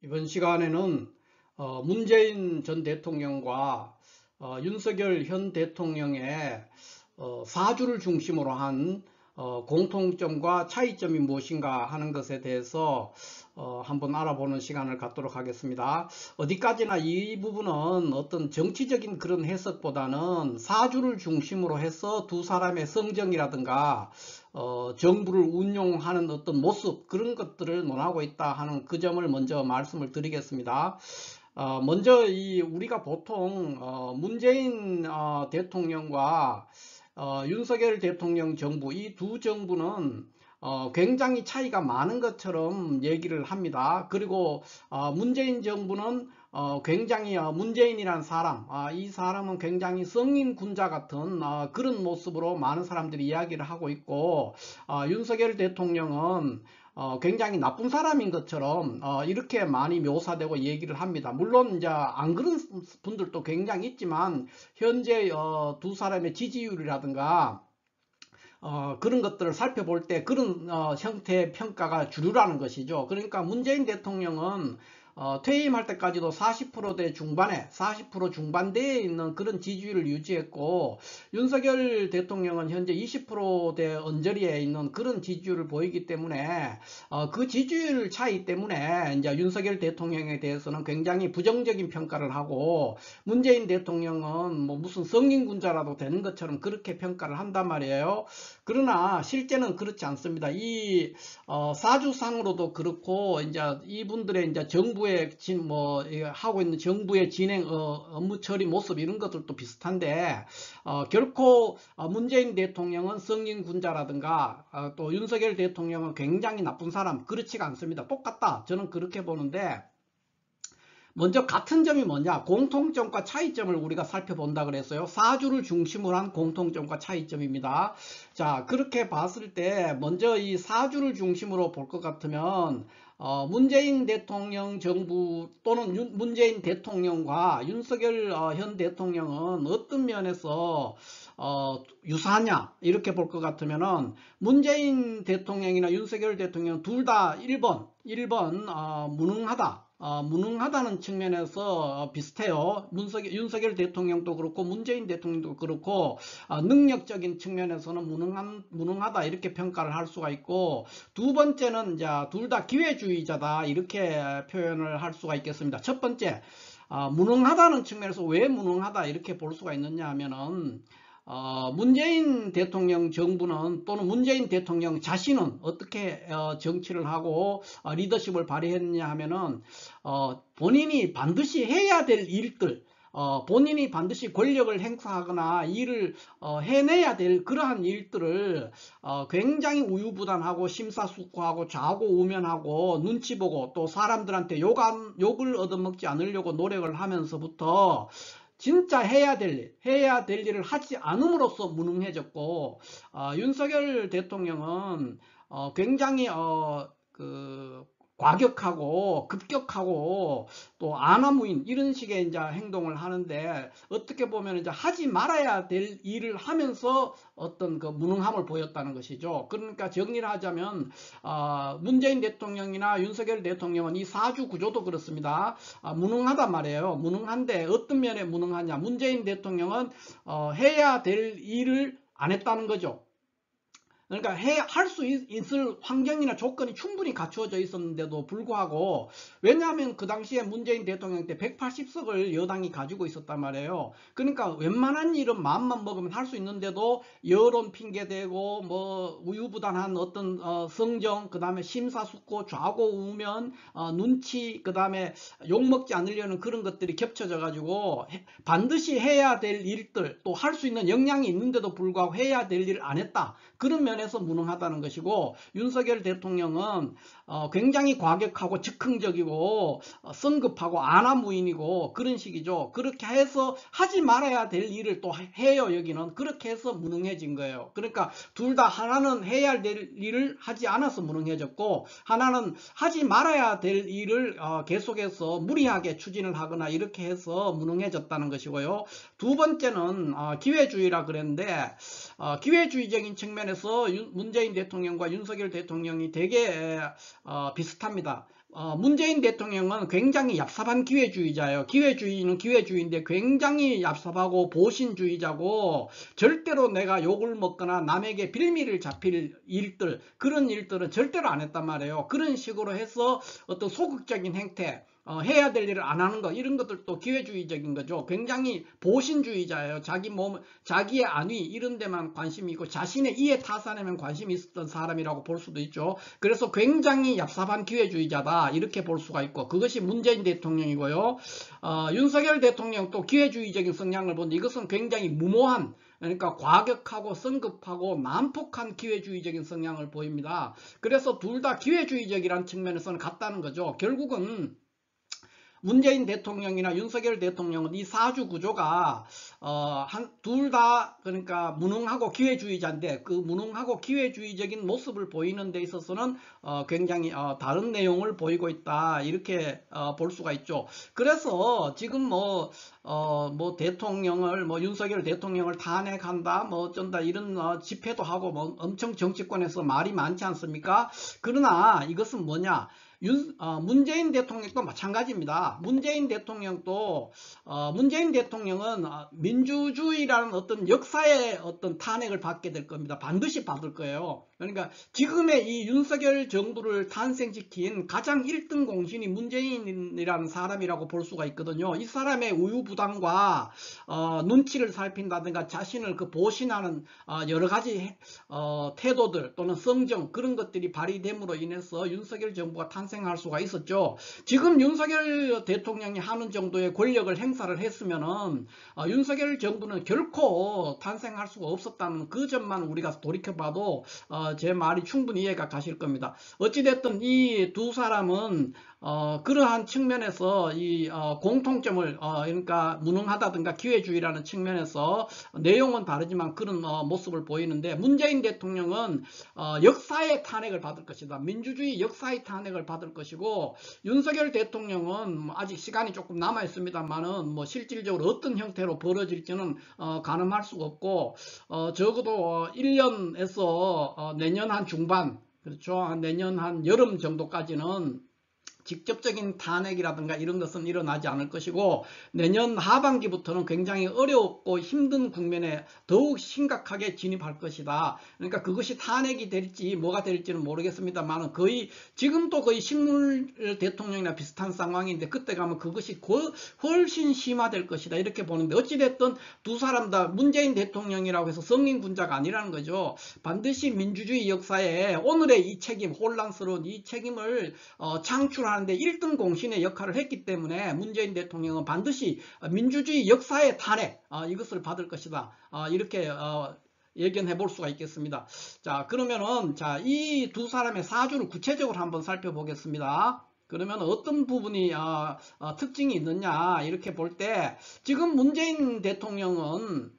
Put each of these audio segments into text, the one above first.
이번 시간에는 문재인 전 대통령과 윤석열 현 대통령의 사주를 중심으로 한 공통점과 차이점이 무엇인가 하는 것에 대해서 한번 알아보는 시간을 갖도록 하겠습니다. 어디까지나 이 부분은 어떤 정치적인 그런 해석보다는 사주를 중심으로 해서 두 사람의 성정이라든가 정부를 운용하는 어떤 모습, 그런 것들을 논하고 있다 하는 그 점을 먼저 말씀을 드리겠습니다. 먼저 우리가 보통 문재인 대통령과 윤석열 대통령 정부, 이 두 정부는 굉장히 차이가 많은 것처럼 얘기를 합니다. 그리고 문재인 정부는 굉장히 문재인이란 사람, 이 사람은 굉장히 성인 군자 같은 그런 모습으로 많은 사람들이 이야기를 하고 있고, 윤석열 대통령은 굉장히 나쁜 사람인 것처럼 이렇게 많이 묘사되고 얘기를 합니다. 물론 이제 안 그런 분들도 굉장히 있지만 현재 두 사람의 지지율이라든가 그런 것들을 살펴볼 때 그런 형태의 평가가 주류라는 것이죠. 그러니까 문재인 대통령은 퇴임할 때까지도 40%대 중반에 40% 중반대에 있는 그런 지지율을 유지했고, 윤석열 대통령은 현재 20%대 언저리에 있는 그런 지지율을 보이기 때문에 그 지지율 차이 때문에 이제 윤석열 대통령에 대해서는 굉장히 부정적인 평가를 하고, 문재인 대통령은 뭐 무슨 성인군자라도 되는 것처럼 그렇게 평가를 한단 말이에요. 그러나 실제는 그렇지 않습니다. 이 사주상으로도 그렇고, 이제 이분들의 이제 정부의 하고 있는 정부의 진행 업무 처리 모습 이런 것들도 비슷한데, 결코 문재인 대통령은 성인 군자라든가 또 윤석열 대통령은 굉장히 나쁜 사람, 그렇지가 않습니다. 똑같다, 저는 그렇게 보는데, 먼저 같은 점이 뭐냐, 공통점과 차이점을 우리가 살펴본다 그랬어요. 사주를 중심으로 한 공통점과 차이점입니다. 자, 그렇게 봤을 때 먼저 이 사주를 중심으로 볼 것 같으면 문재인 대통령 정부 또는 문재인 대통령과 윤석열 현 대통령은 어떤 면에서 유사하냐 이렇게 볼 것 같으면은, 문재인 대통령이나 윤석열 대통령 둘 다 1번 무능하다, 무능하다는 측면에서 비슷해요. 윤석열 대통령도 그렇고 문재인 대통령도 그렇고 능력적인 측면에서는 무능하다 이렇게 평가를 할 수가 있고, 두 번째는 이제 둘 다 기회주의자다 이렇게 표현을 할 수가 있겠습니다. 첫 번째, 무능하다는 측면에서 왜 무능하다 이렇게 볼 수가 있느냐 하면은, 문재인 대통령 정부는 또는 문재인 대통령 자신은 어떻게 정치를 하고 리더십을 발휘했냐 하면은, 본인이 반드시 해야 될 일들, 본인이 반드시 권력을 행사하거나 일을 해내야 될 그러한 일들을 굉장히 우유부단하고 심사숙고하고 좌고우면하고 눈치 보고 또 사람들한테 욕을 얻어먹지 않으려고 노력을 하면서부터 진짜 해야 될 일을 하지 않음으로써 무능해졌고, 윤석열 대통령은 굉장히 과격하고 급격하고 또 안하무인 이런 식의 이제 행동을 하는데, 어떻게 보면 이제 하지 말아야 될 일을 하면서 어떤 그 무능함을 보였다는 것이죠. 그러니까 정리를 하자면 문재인 대통령이나 윤석열 대통령은 이 사주 구조도 그렇습니다. 무능하단 말이에요. 무능한데 어떤 면에 무능하냐, 문재인 대통령은 해야 될 일을 안 했다는 거죠. 그러니까 할 수 있을 환경이나 조건이 충분히 갖추어져 있었는데도 불구하고, 왜냐하면 그 당시에 문재인 대통령 때 180석을 여당이 가지고 있었단 말이에요. 그러니까 웬만한 일은 마음만 먹으면 할 수 있는데도 여론 핑계대고 뭐 우유부단한 어떤 성정, 그 다음에 심사숙고, 좌고우면, 눈치, 그 다음에 욕먹지 않으려는 그런 것들이 겹쳐져 가지고 반드시 해야 될 일들, 또 할 수 있는 역량이 있는데도 불구하고 해야 될 일을 안 했다, 그런 면에서 무능하다는 것이고, 윤석열 대통령은 굉장히 과격하고 즉흥적이고 성급하고 안하무인이고 그런 식이죠. 그렇게 해서 하지 말아야 될 일을 또 해요. 여기는 그렇게 해서 무능해진 거예요. 그러니까 둘 다, 하나는 해야 될 일을 하지 않아서 무능해졌고, 하나는 하지 말아야 될 일을 계속해서 무리하게 추진을 하거나 이렇게 해서 무능해졌다는 것이고요. 두 번째는 기회주의라 그랬는데, 기회주의적인 측면에서 문재인 대통령과 윤석열 대통령이 되게 비슷합니다. 문재인 대통령은 굉장히 얍삽한 기회주의자예요. 기회주의는 기회주의인데 굉장히 얍삽하고 보신주의자고, 절대로 내가 욕을 먹거나 남에게 빌미를 잡힐 일들, 그런 일들은 절대로 안 했단 말이에요. 그런 식으로 해서 어떤 소극적인 행태, 해야 될 일을 안 하는 거, 이런 것들도 기회주의적인 거죠. 굉장히 보신주의자예요. 자기 몸, 자기의 안위 이런 데만 관심이 있고 자신의 이해 타산에만 관심이 있었던 사람이라고 볼 수도 있죠. 그래서 굉장히 얍삽한 기회주의자다, 이렇게 볼 수가 있고, 그것이 문재인 대통령이고요. 윤석열 대통령도 기회주의적인 성향을 보는데 이것은 굉장히 무모한, 그러니까 과격하고 성급하고 난폭한 기회주의적인 성향을 보입니다. 그래서 둘 다 기회주의적이라는 측면에서는 같다는 거죠. 결국은 문재인 대통령이나 윤석열 대통령은 이 사주 구조가 둘 다 그러니까 무능하고 기회주의자인데, 그 무능하고 기회주의적인 모습을 보이는 데 있어서는 굉장히 다른 내용을 보이고 있다, 이렇게 볼 수가 있죠. 그래서 지금 뭐 대통령을, 윤석열 대통령을 탄핵한다, 어쩐다, 이런 집회도 하고 엄청 정치권에서 말이 많지 않습니까? 그러나 이것은 뭐냐? 문재인 대통령도 마찬가지입니다. 문재인 대통령은 민주주의라는 어떤 역사의 어떤 탄핵을 받게 될 겁니다. 반드시 받을 거예요. 그러니까 지금의 이 윤석열 정부를 탄생시킨 가장 1등 공신이 문재인이라는 사람이라고 볼 수가 있거든요. 이 사람의 우유부단과 눈치를 살핀다든가 자신을 보신하는 여러 가지 태도들 또는 성정, 그런 것들이 발휘됨으로 인해서 윤석열 정부가 탄생할 수가 있었죠. 지금 윤석열 대통령이 하는 정도의 권력을 행사를 했으면은 윤석열 정부는 결코 탄생할 수가 없었다는 그 점만 우리가 돌이켜봐도 제 말이 충분히 이해가 가실 겁니다. 어찌됐든 이 두 사람은 그러한 측면에서 이 공통점을, 그러니까 무능하다든가 기회주의라는 측면에서 내용은 다르지만 그런 모습을 보이는데, 문재인 대통령은 역사의 탄핵을 받을 것이다. 민주주의 역사의 탄핵을 받을 것이고, 윤석열 대통령은 아직 시간이 조금 남아 있습니다만은 실질적으로 어떤 형태로 벌어질지는 가늠할 수가 없고, 적어도 1년에서 내년 한 중반, 그렇죠, 내년 한 여름 정도까지는 직접적인 탄핵이라든가 이런 것은 일어나지 않을 것이고, 내년 하반기부터는 굉장히 어렵고 힘든 국면에 더욱 심각하게 진입할 것이다. 그러니까 그것이 탄핵이 될지 뭐가 될지는 모르겠습니다만 지금도 거의 식물 대통령이나 비슷한 상황인데, 그때 가면 그것이 훨씬 심화될 것이다, 이렇게 보는데, 어찌됐든 두 사람 다 문재인 대통령이라고 해서 성인군자가 아니라는 거죠. 반드시 민주주의 역사에 오늘의 이 책임, 혼란스러운 이 책임을 창출하는 데 1등 공신의 역할을 했기 때문에 문재인 대통령은 반드시 민주주의 역사의 탄핵, 이것을 받을 것이다, 이렇게 예견해 볼 수가 있겠습니다. 자, 그러면은 이 두 사람의 사주를 구체적으로 한번 살펴보겠습니다. 그러면 어떤 부분이 특징이 있느냐, 이렇게 볼 때, 지금 문재인 대통령은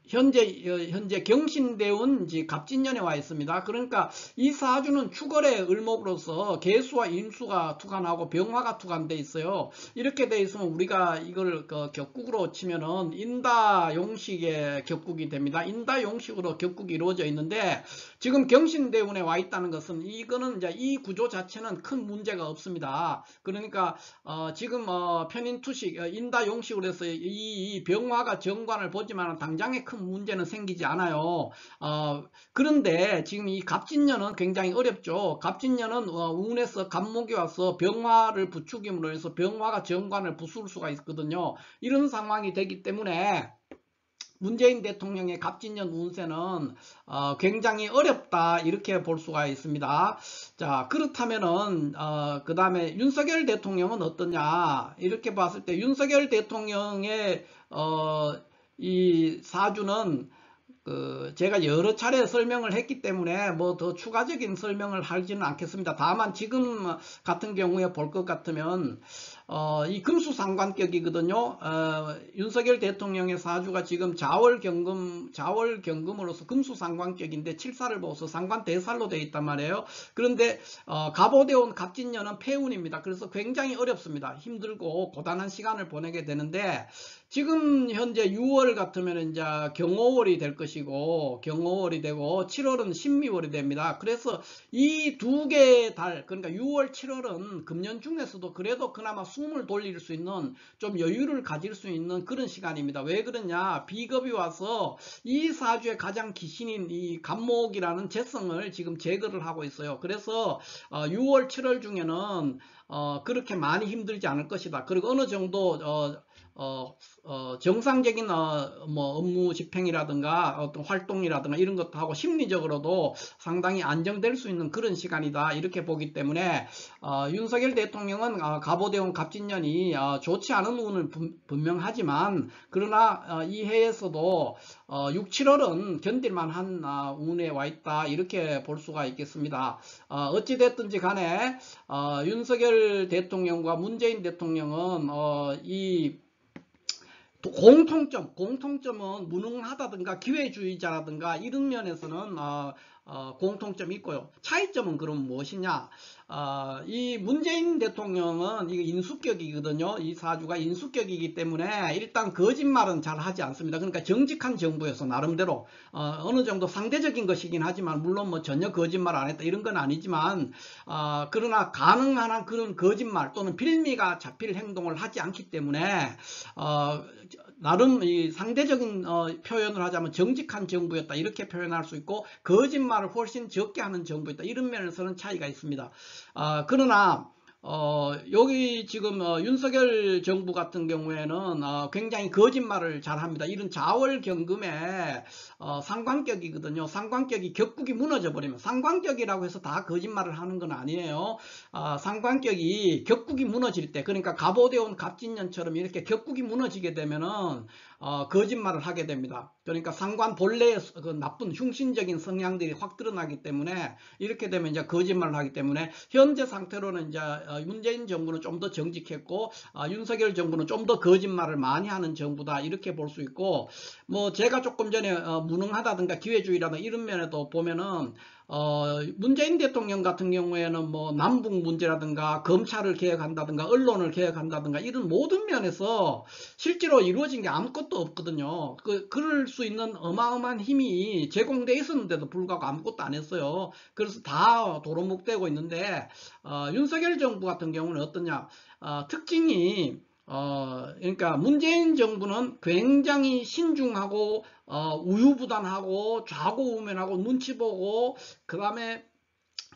현재 경신대운 갑진년에 와 있습니다. 그러니까 이 사주는 축월의 을목으로서 계수와 임수가 투관하고 병화가 투관돼 있어요. 이렇게 돼 있으면 우리가 이걸 격국으로 치면은 인다용식의 격국이 됩니다. 인다용식으로 격국이 이루어져 있는데, 지금 경신대운에 와 있다는 것은 이거는 이제 이 구조 자체는 큰 문제가 없습니다. 그러니까 지금 편인투식, 인다용식으로 해서 이 병화가 정관을 보지만 당장에 큰 문제는 생기지 않아요. 그런데 지금 이 갑진년은 굉장히 어렵죠. 갑진년은 운에서 갑목이 와서 병화를 부추김으로 해서 병화가 정관을 부술 수가 있거든요. 이런 상황이 되기 때문에 문재인 대통령의 갑진년 운세는 굉장히 어렵다, 이렇게 볼 수가 있습니다. 자, 그렇다면은 그 다음에 윤석열 대통령은 어떠냐, 이렇게 봤을 때 윤석열 대통령의 이 사주는 제가 여러 차례 설명을 했기 때문에 더 추가적인 설명을 하지는 않겠습니다. 다만 지금 같은 경우에 볼 것 같으면 이 금수상관격이거든요. 윤석열 대통령의 사주가 지금 자월경금으로서 금수상관격인데 칠사를 보고서 상관대살로 되어 있단 말이에요. 그런데 갑오대온 갑진년은 폐운입니다. 그래서 굉장히 어렵습니다. 힘들고 고단한 시간을 보내게 되는데, 지금 현재 6월 같으면 이제 경호월이 될 것이고, 경호월이 되고 7월은 신미월이 됩니다. 그래서 이 두 개의 달, 그러니까 6월, 7월은 금년 중에서도 그래도 그나마 숨을 돌릴 수 있는, 좀 여유를 가질 수 있는 그런 시간입니다. 왜 그러냐? 비겁이 와서 이 사주의 가장 기신인 이 간목이라는 재성을 지금 제거를 하고 있어요. 그래서 6월, 7월 중에는 그렇게 많이 힘들지 않을 것이다. 그리고 어느 정도 정상적인 뭐 업무 집행이라든가 어떤 활동이라든가 이런 것도 하고 심리적으로도 상당히 안정될 수 있는 그런 시간이다, 이렇게 보기 때문에 윤석열 대통령은 갑오대원 갑진년이 좋지 않은 운을 분명하지만, 그러나 이 해에서도 6, 7월은 견딜만한 운에 와 있다, 이렇게 볼 수가 있겠습니다. 어찌됐든지 간에 윤석열 대통령과 문재인 대통령은 이 공통점은 무능하다든가 기회주의자라든가 이런 면에서는 공통점이 있고요. 차이점은 그럼 무엇이냐? 이 문재인 대통령은 이게 인수격이거든요. 이 사주가 인수격이기 때문에 일단 거짓말은 잘 하지 않습니다. 그러니까 정직한 정부여서 나름대로 어느 정도 상대적인 것이긴 하지만, 물론 뭐 전혀 거짓말 안 했다 이런 건 아니지만, 그러나 가능한 한 그런 거짓말 또는 빌미가 잡힐 행동을 하지 않기 때문에 나름 이 상대적인 표현을 하자면 정직한 정부였다, 이렇게 표현할 수 있고, 거짓말을 훨씬 적게 하는 정부였다, 이런 면에서는 차이가 있습니다. 그러나 여기 지금 윤석열 정부 같은 경우에는 굉장히 거짓말을 잘합니다. 이런 자월경금의 상관격이거든요. 상관격이 격국이 무너져 버리면, 상관격이라고 해서 다 거짓말을 하는 건 아니에요. 상관격이 격국이 무너질 때, 그러니까 갑오대원 갑진년처럼 이렇게 격국이 무너지게 되면은 거짓말을 하게 됩니다. 그러니까 상관 본래의 그 나쁜 흉신적인 성향들이 확 드러나기 때문에, 이렇게 되면 이제 거짓말을 하기 때문에, 현재 상태로는 이제 문재인 정부는 좀 더 정직했고 윤석열 정부는 좀 더 거짓말을 많이 하는 정부다, 이렇게 볼 수 있고, 뭐 제가 조금 전에 무능하다든가 기회주의라든가 이런 면에도 보면은 문재인 대통령 같은 경우에는 뭐 남북 문제라든가 검찰을 개혁한다든가 언론을 개혁한다든가 이런 모든 면에서 실제로 이루어진 게 아무것도 없거든요. 그럴 수 있는 어마어마한 힘이 제공돼 있었는데도 불구하고 아무것도 안 했어요. 그래서 다 도루묵되고 있는데, 윤석열 정부 같은 경우는 어떠냐? 특징이 그러니까 문재인 정부는 굉장히 신중하고 우유부단하고 좌고우면하고 눈치 보고, 그 다음에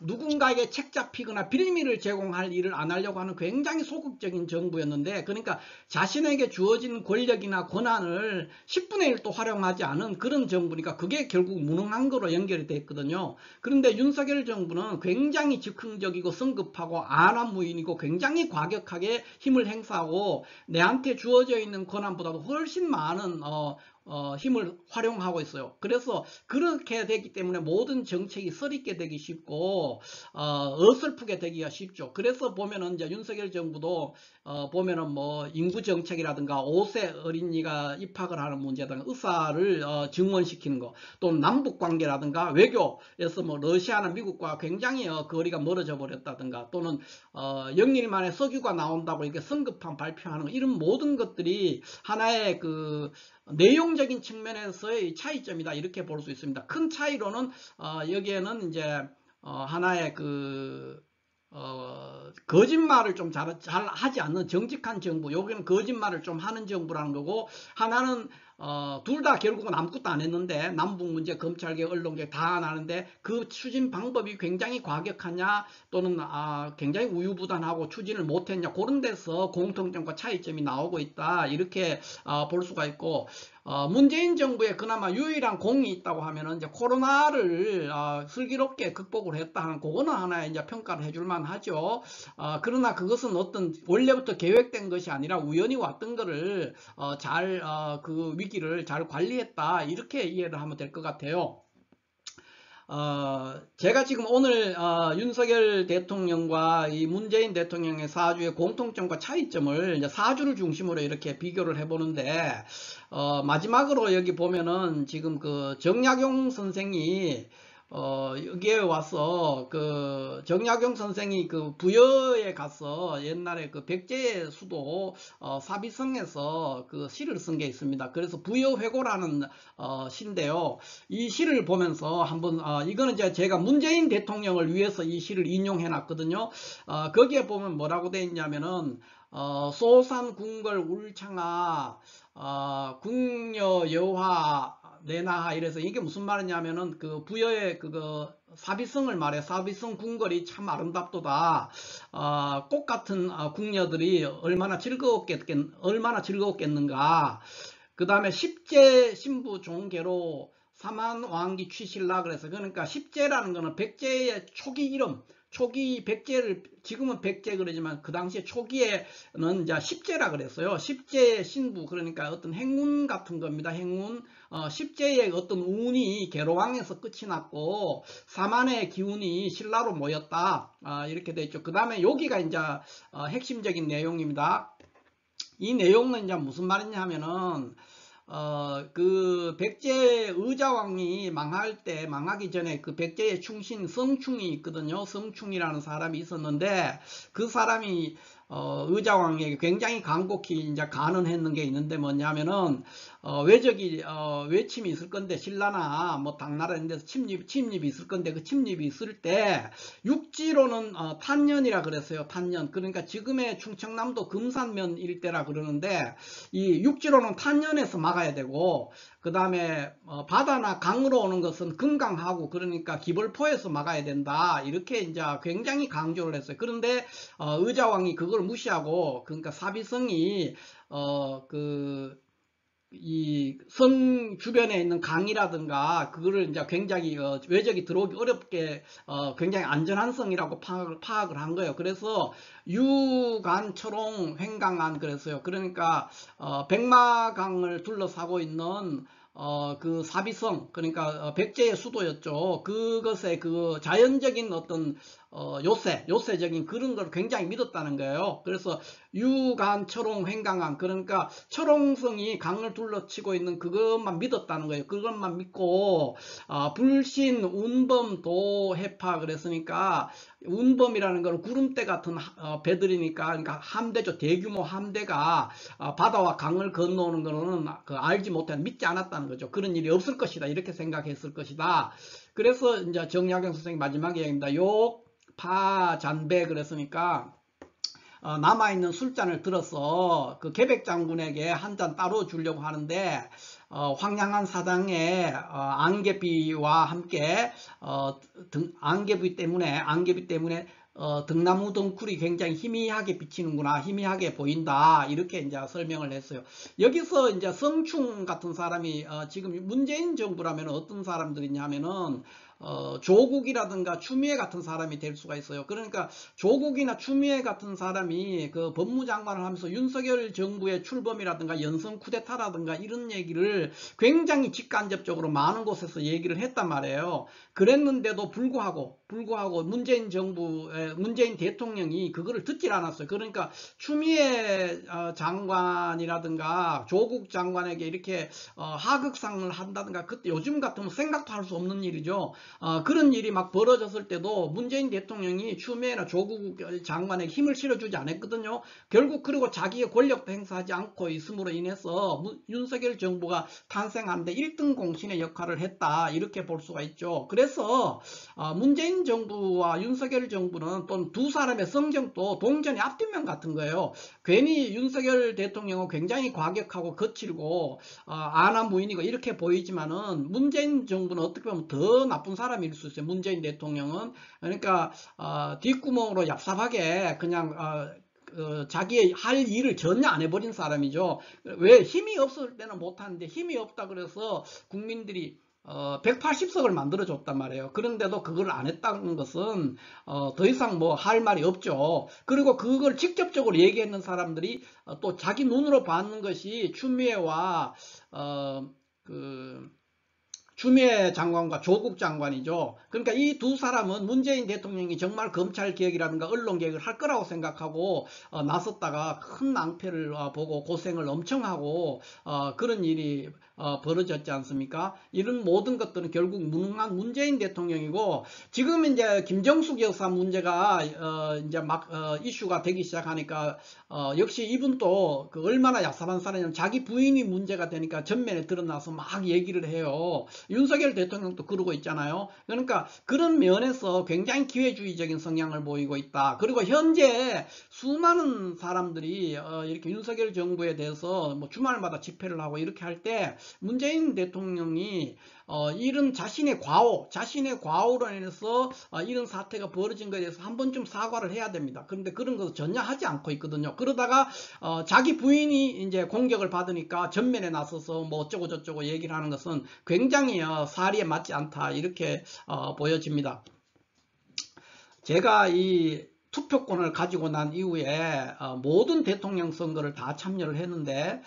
누군가에게 책 잡히거나 빌미를 제공할 일을 안 하려고 하는 굉장히 소극적인 정부였는데, 그러니까 자신에게 주어진 권력이나 권한을 10분의 1도 활용하지 않은 그런 정부니까 그게 결국 무능한 거로 연결이 됐거든요. 그런데 윤석열 정부는 굉장히 즉흥적이고 성급하고 안한무인이고 굉장히 과격하게 힘을 행사하고, 내한테 주어져 있는 권한보다도 훨씬 많은 힘을 활용하고 있어요. 그래서 그렇게 되기 때문에 모든 정책이 서립게 되기 쉽고 어설프게 되기가 쉽죠. 그래서 보면은 이제 윤석열 정부도 보면은 뭐 인구 정책이라든가 5세 어린이가 입학을 하는 문제라든가 의사를 증원시키는 거, 또는 남북 관계라든가 외교에서 뭐 러시아나 미국과 굉장히 거리가 멀어져 버렸다든가, 또는 영일 만에 석유가 나온다고 이렇게 성급한 발표하는 거, 이런 모든 것들이 하나의 그 내용적인 측면에서의 차이점이다, 이렇게 볼 수 있습니다. 큰 차이로는 여기에는 이제 하나의 그 거짓말을 좀 잘 하지 않는 정직한 정부, 여기는 거짓말을 좀 하는 정부라는 거고, 하나는 둘 다 결국은 아무것도 안 했는데, 남북 문제, 검찰개혁, 언론개혁 다 안 하는데 그 추진 방법이 굉장히 과격하냐, 또는 굉장히 우유부단하고 추진을 못했냐, 그런 데서 공통점과 차이점이 나오고 있다, 이렇게 볼 수가 있고, 문재인 정부에 그나마 유일한 공이 있다고 하면은 이제 코로나를 슬기롭게 극복을 했다 하는, 그거는 하나의 이제 평가를 해줄만 하죠. 그러나 그것은 어떤 원래부터 계획된 것이 아니라 우연히 왔던 거를 잘 그 위기를 잘 관리했다, 이렇게 이해를 하면 될 것 같아요. 제가 지금 오늘 윤석열 대통령과 이 문재인 대통령의 사주의 공통점과 차이점을 이제 사주를 중심으로 이렇게 비교를 해보는데, 마지막으로 여기 보면은 지금 그 정약용 선생이 여기에 와서 그 정약용 선생이 그 부여에 가서 옛날에 그 백제의 수도 사비성에서 그 시를 쓴 게 있습니다. 그래서 부여회고라는 시인데요. 이 시를 보면서 한번 이거는 이제 제가 문재인 대통령을 위해서 이 시를 인용해 놨거든요. 거기에 보면 뭐라고 돼 있냐면은 소산궁궐 울창하 궁여 여화 내나하 이래서 이게 무슨 말이냐면은 그 부여의 그거 사비성을 말해. 사비성 궁궐이 참 아름답도다. 꽃 같은 궁녀들이 얼마나 즐거웠겠는가. 그 다음에 십제 신부 종계로 사만왕기 취실라 그래서 그러니까 십제라는 거는 백제의 초기 이름. 초기 백제를 지금은 백제 그러지만 그 당시에 초기에는 이제 십제라 그랬어요. 십제의 신부 그러니까 어떤 행운 같은 겁니다. 행운. 십제의 어떤 운이 계로왕에서 끝이 났고 사만의 기운이 신라로 모였다. 이렇게 돼 있죠. 그 다음에 여기가 이제 핵심적인 내용입니다. 이 내용은 이제 무슨 말이냐 하면은 그 백제 의자왕이 망하기 전에 그 백제의 충신 성충이 있거든요. 성충이라는 사람이 있었는데 그 사람이 의자왕에게 굉장히 간곡히 이제 간언했는 게 있는데 뭐냐면은 외침이 있을 건데 신라나 뭐 당나라 이런 데서 침입이 있을 건데 그 침입이 있을 때 육지로는 탄년이라 그랬어요. 탄년. 그러니까 지금의 충청남도 금산면 일대라 그러는데 이 육지로는 탄년에서 막아야 되고 그 다음에 바다나 강으로 오는 것은 금강하고 그러니까 기벌포에서 막아야 된다. 이렇게 이제 굉장히 강조를 했어요. 그런데 의자왕이 그걸 무시하고 그러니까 사비성이 이 성 주변에 있는 강이라든가 그거를 이제 굉장히 외적이 들어오기 어렵게 굉장히 안전한 성이라고 파악을 한 거예요. 그래서 유간초롱 횡강안 그랬어요. 그러니까 백마강을 둘러싸고 있는 그 사비성 그러니까 백제의 수도였죠. 그것의 그 자연적인 어떤 요새적인 그런 걸 굉장히 믿었다는 거예요. 그래서 유간 초롱 횡강강 그러니까 초롱성이 강을 둘러치고 있는 그것만 믿었다는 거예요. 그것만 믿고 불신 운범 도해파 그랬으니까 운범이라는 건 구름대 같은 배들이니까 그러니까 함대죠. 대규모 함대가 바다와 강을 건너오는 거는 알지 못한 믿지 않았다는 거죠. 그런 일이 없을 것이다 이렇게 생각했을 것이다. 그래서 이제 정약용 선생님 마지막 이야기입니다. 욕파잔배 그랬으니까 남아있는 술잔을 들어서 그 계백장군에게 한 잔 따로 주려고 하는데 황량한 사당에 안개비와 함께 안개비 때문에 등나무 덩쿨이 굉장히 희미하게 비치는구나, 희미하게 보인다 이렇게 이제 설명을 했어요. 여기서 이제 성충 같은 사람이 지금 문재인 정부라면 어떤 사람들이냐면은 조국이라든가 추미애 같은 사람이 될 수가 있어요. 그러니까 조국이나 추미애 같은 사람이 그 법무장관을 하면서 윤석열 정부의 출범이라든가 연성 쿠데타라든가 이런 얘기를 굉장히 직간접적으로 많은 곳에서 얘기를 했단 말이에요. 그랬는데도 불구하고 문재인 대통령이 그거를 듣질 않았어요. 그러니까 추미애 장관이라든가 조국 장관에게 이렇게 하극상을 한다든가 그때 요즘 같으면 생각도 할 수 없는 일이죠. 그런 일이 막 벌어졌을 때도 문재인 대통령이 추미애나 조국 장관에게 힘을 실어주지 않았거든요. 결국 그리고 자기의 권력도 행사하지 않고 있음으로 인해서 윤석열 정부가 탄생하는데 1등 공신의 역할을 했다 이렇게 볼 수가 있죠. 그래서 문재인 정부와 윤석열 정부는 또는 두 사람의 성정도 동전의 앞뒷면 같은 거예요. 괜히 윤석열 대통령은 굉장히 과격하고 거칠고 안하무인이고 이렇게 보이지만은 문재인 정부는 어떻게 보면 더 나쁜 사람일 수 있어요. 문재인 대통령은. 그러니까 뒷구멍으로 얍삽하게 그냥 자기의 할 일을 전혀 안 해버린 사람이죠. 왜 힘이 없을 때는 못하는데 힘이 없다 그래서 국민들이 180석을 만들어줬단 말이에요. 그런데도 그걸 안 했다는 것은 더 이상 뭐 할 말이 없죠. 그리고 그걸 직접적으로 얘기했는 사람들이 또 자기 눈으로 봤는 것이 추미애와 추미애 장관과 조국 장관이죠. 그러니까 이 두 사람은 문재인 대통령이 정말 검찰개혁이라든가 언론개혁을 할 거라고 생각하고 나섰다가 큰 낭패를 보고 고생을 엄청 하고 그런 일이 벌어졌지 않습니까? 이런 모든 것들은 결국 무능한 문재인 대통령이고, 지금 이제 김정숙 여사 문제가 이제 막 이슈가 되기 시작하니까 역시 이분도 그 얼마나 얍삽한 사람이냐면 자기 부인이 문제가 되니까 전면에 드러나서 막 얘기를 해요. 윤석열 대통령도 그러고 있잖아요. 그러니까 그런 면에서 굉장히 기회주의적인 성향을 보이고 있다. 그리고 현재 수많은 사람들이 이렇게 윤석열 정부에 대해서 뭐 주말마다 집회를 하고 이렇게 할 때 문재인 대통령이 이런 자신의 과오로 인해서 이런 사태가 벌어진 것에 대해서 한 번쯤 사과를 해야 됩니다. 그런데 그런 것을 전혀 하지 않고 있거든요. 그러다가 자기 부인이 이제 공격을 받으니까 전면에 나서서 뭐 어쩌고 저쩌고 얘기를 하는 것은 굉장히 사리에 맞지 않다, 이렇게 보여집니다. 제가 이 투표권을 가지고 난 이후에 모든 대통령 선거를 다 참여를 했는데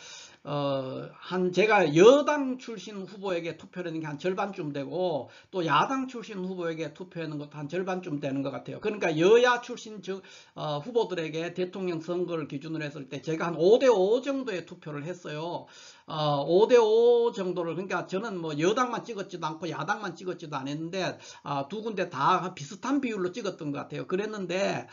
제가 여당 출신 후보에게 투표하는 게 한 절반쯤 되고, 또 야당 출신 후보에게 투표하는 것도 한 절반쯤 되는 것 같아요. 그러니까 여야 출신 후보들에게 대통령 선거를 기준으로 했을 때 제가 한 5대5 정도의 투표를 했어요. 5대5 정도를, 그러니까 저는 뭐 여당만 찍었지도 않고 야당만 찍었지도 않았는데 두 군데 다 비슷한 비율로 찍었던 것 같아요. 그랬는데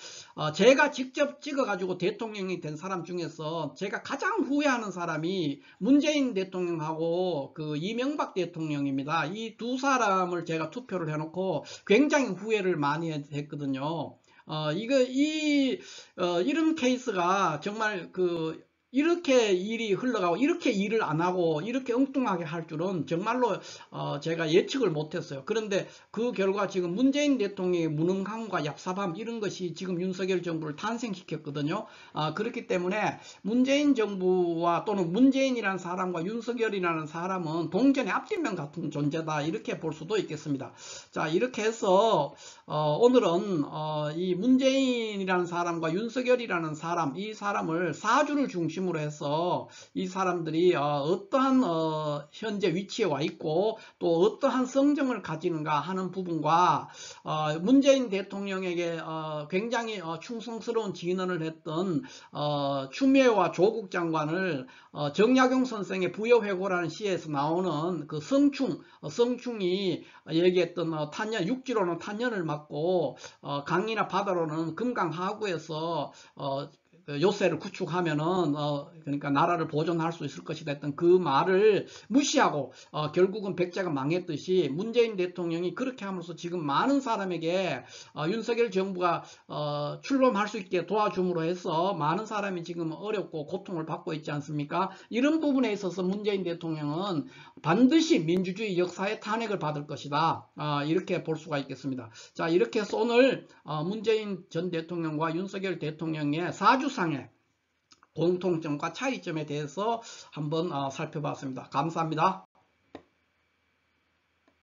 제가 직접 찍어가지고 대통령이 된 사람 중에서 제가 가장 후회하는 사람이 문재인 대통령하고 그 이명박 대통령입니다. 이 두 사람을 제가 투표를 해놓고 굉장히 후회를 많이 했거든요. 이런 케이스가 정말 이렇게 일이 흘러가고 이렇게 일을 안 하고 이렇게 엉뚱하게 할 줄은 정말로 제가 예측을 못했어요. 그런데 그 결과 지금 문재인 대통령의 무능함과 얍삽함, 이런 것이 지금 윤석열 정부를 탄생시켰거든요. 그렇기 때문에 문재인 정부와 또는 문재인이라는 사람과 윤석열이라는 사람은 동전의 앞뒷면 같은 존재다, 이렇게 볼 수도 있겠습니다. 자, 이렇게 해서 오늘은 이 문재인이라는 사람과 윤석열이라는 사람, 이 사람을 사주를 중심으로 해서 이 사람들이 어떠한 현재 위치에 와 있고 또 어떠한 성정을 가지는가 하는 부분과 문재인 대통령에게 굉장히 충성스러운 진언을 했던 추미애와 조국 장관을 정약용 선생의 부여회고라는 시에서 나오는 그 성충이 얘기했던 탄년, 육지로는 탄년을 맞고 강이나 바다로는 금강하구에서 요새를 구축하면은 그러니까 나라를 보존할 수 있을 것이다 했던 그 말을 무시하고 결국은 백제가 망했듯이 문재인 대통령이 그렇게 함으로써 지금 많은 사람에게 윤석열 정부가 출범할 수 있게 도와줌으로 해서 많은 사람이 지금 어렵고 고통을 받고 있지 않습니까? 이런 부분에 있어서 문재인 대통령은 반드시 민주주의 역사의 탄핵을 받을 것이다, 이렇게 볼 수가 있겠습니다. 자, 이렇게 해서 오늘 문재인 전 대통령과 윤석열 대통령의 사주상의 공통점과 차이점에 대해서 한번 살펴봤습니다. 감사합니다.